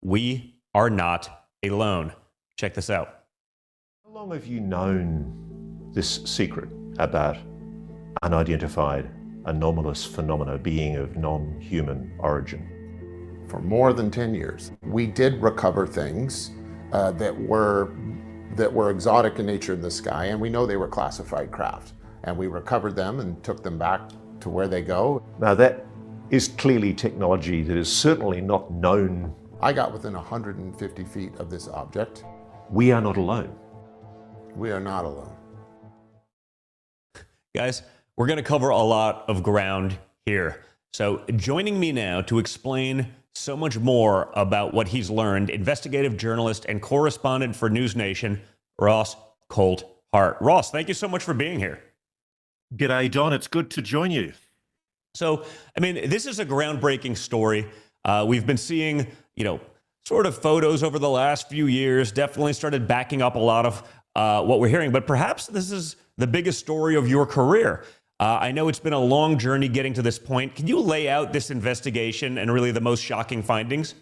We are not alone. Check this out. How long have you known this secret about unidentified anomalous phenomena being of non-human origin? For more than 10 years. We did recover things that were exotic in nature in the sky, and we know they were classified craft. And we recovered them and took them back to where they go. Now that is clearly technology that is certainly not known. I got within 150 feet of this object. We are not alone. We are not alone. Guys, we're going to cover a lot of ground here. So joining me now to explain so much more about what he's learned, investigative journalist and correspondent for News Nation, Ross Colt Hart. Ross, thank you so much for being here. G'day, Don. It's good to join you. So, I mean, this is a groundbreaking story. We've been seeing, sort of photos over the last few years, definitely started backing up a lot of what we're hearing. But perhaps this is the biggest story of your career. I know it's been a long journey getting to this point. Can you lay out this investigation and really the most shocking findings?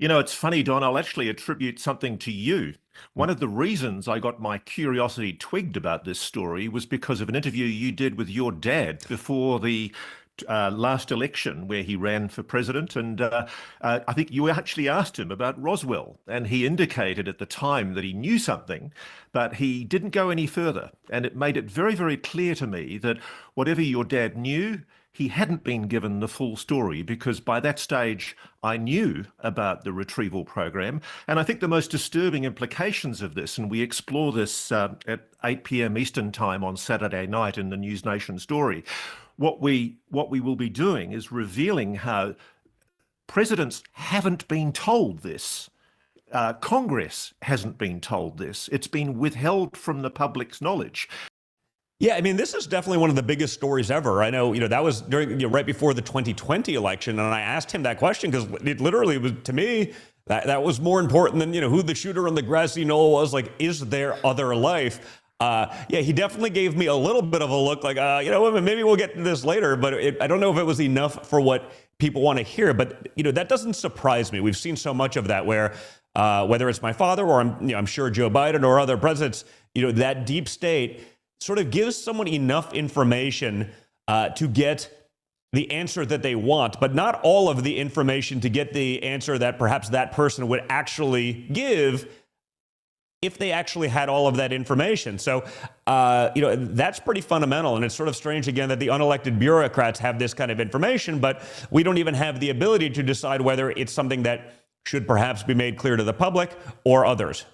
It's funny, Don. I'll actually attribute something to you. One of the reasons I got my curiosity twigged about this story was because of an interview you did with your dad before the last election where he ran for president. And I think you actually asked him about Roswell, and he indicated at the time that he knew something, but he didn't go any further. And it made it very, very clear to me that whatever your dad knew, he hadn't been given the full story, because by that stage I knew about the retrieval program. And I think the most disturbing implications of this, and we explore this at 8 p.m. Eastern time on Saturday night in the News Nation story, what we will be doing is revealing how presidents haven't been told this. Congress hasn't been told this. It's been withheld from the public's knowledge. Yeah, I mean, this is definitely one of the biggest stories ever. I know, that was during right before the 2020 election, and I asked him that question because it literally was, to me, that was more important than who the shooter on the grassy knoll was. Like, is there other life? Yeah, he definitely gave me a little bit of a look, like, maybe we'll get to this later, but I don't know if it was enough for what people want to hear. But that doesn't surprise me. We've seen so much of that where whether it's my father or I'm sure Joe Biden or other presidents, that deep state sort of gives someone enough information to get the answer that they want, but not all of the information to get the answer that perhaps that person would actually give if they actually had all of that information. So, that's pretty fundamental. And it's sort of strange, again, that the unelected bureaucrats have this kind of information, but we don't even have the ability to decide whether it's something that should perhaps be made clear to the public or others.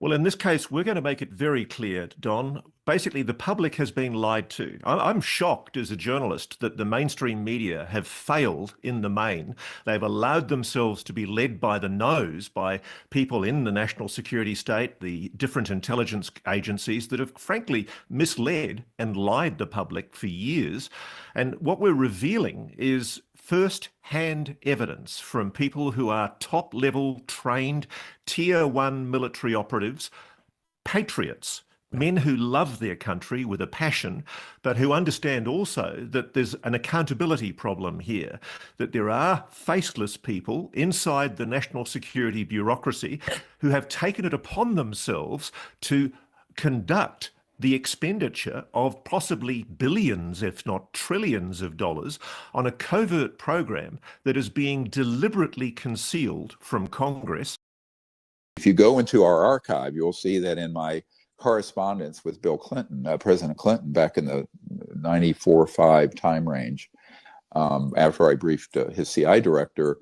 Well, in this case, we're going to make it very clear, Don. Basically, the public has been lied to. I'm shocked as a journalist that the mainstream media have failed in the main. They've allowed themselves to be led by the nose by people in the national security state, the different intelligence agencies that have frankly misled and lied the public for years. And what we're revealing is first-hand evidence from people who are top-level trained Tier 1 military operatives, patriots, men who love their country with a passion, but who understand also that there's an accountability problem here, that there are faceless people inside the national security bureaucracy who have taken it upon themselves to conduct the expenditure of possibly billions, if not trillions of dollars on a covert program that is being deliberately concealed from Congress. If you go into our archive, you'll see that in my correspondence with Bill Clinton, President Clinton, back in the 94-5 time range, after I briefed his CI director,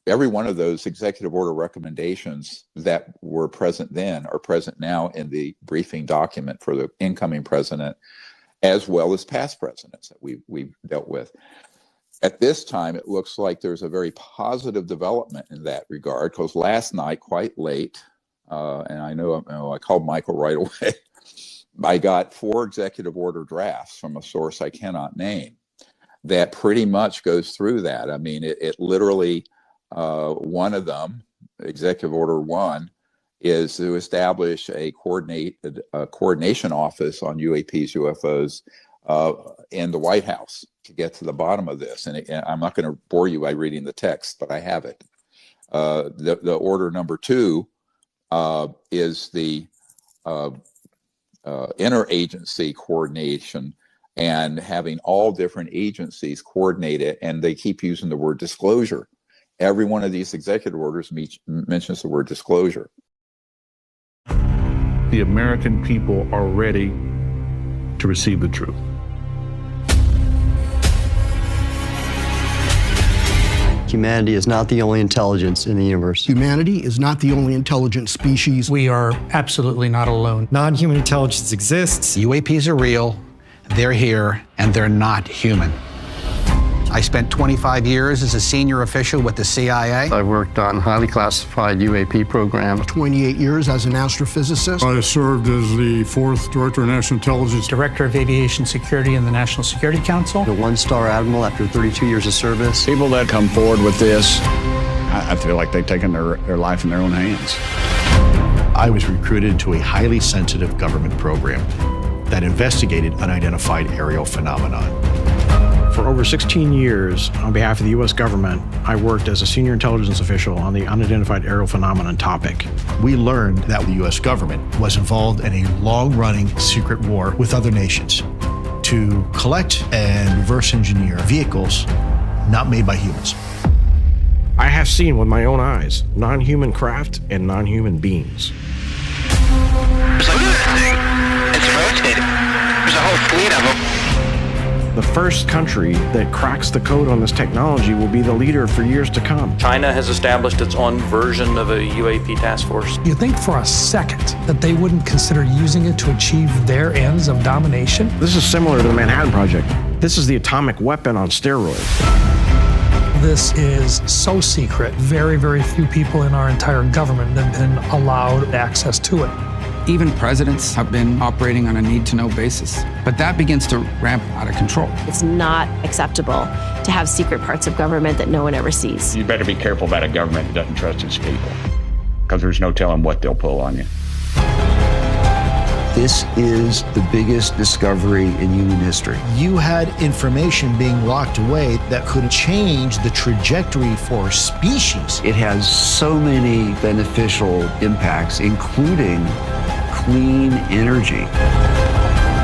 every one of those executive order recommendations that were present then are present now in the briefing document for the incoming president, as well as past presidents that we've dealt with. At this time, it looks like there's a very positive development in that regard, because last night, quite late, and I know I called Michael right away, I got 4 executive order drafts from a source I cannot name that pretty much goes through that. I mean, it literally... one of them, Executive Order 1, is to establish a coordination office on UAPs, UFOs in the White House to get to the bottom of this. And I'm not going to bore you by reading the text, but I have it. The order number 2 is the interagency coordination and having all different agencies coordinate it, and they keep using the word disclosure. Every one of these executive orders mentions the word disclosure. The American people are ready to receive the truth. Humanity is not the only intelligence in the universe. Humanity is not the only intelligent species. We are absolutely not alone. Non-human intelligence exists. UAPs are real, they're here, and they're not human. I spent 25 years as a senior official with the CIA. I worked on highly classified UAP programs. 28 years as an astrophysicist. I served as the 4th Director of National Intelligence. Director of Aviation Security in the National Security Council. A one-star admiral after 32 years of service. People that come forward with this, I feel like they've taken their life in their own hands. I was recruited to a highly sensitive government program that investigated unidentified aerial phenomenon. For over 16 years, on behalf of the U.S. government, I worked as a senior intelligence official on the unidentified aerial phenomenon topic. We learned that the U.S. government was involved in a long-running secret war with other nations to collect and reverse engineer vehicles not made by humans. I have seen with my own eyes non-human craft and non-human beings. Look at that thing. It's rotating. There's a whole fleet of them. The first country that cracks the code on this technology will be the leader for years to come. China has established its own version of a UAP task force. You think for a second that they wouldn't consider using it to achieve their ends of domination? This is similar to the Manhattan Project. This is the atomic weapon on steroids. This is so secret, very, very few people in our entire government have been allowed access to it. Even presidents have been operating on a need-to-know basis, but that begins to ramp out of control. It's not acceptable to have secret parts of government that no one ever sees. You better be careful about a government that doesn't trust its people, because there's no telling what they'll pull on you. This is the biggest discovery in human history. You had information being locked away that could change the trajectory for species. It has so many beneficial impacts, including clean energy.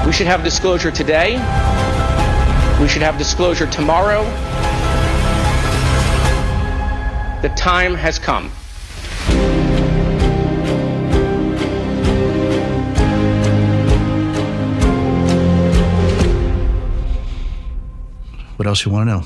We should have disclosure today. We should have disclosure tomorrow. The time has come. What else you want to know?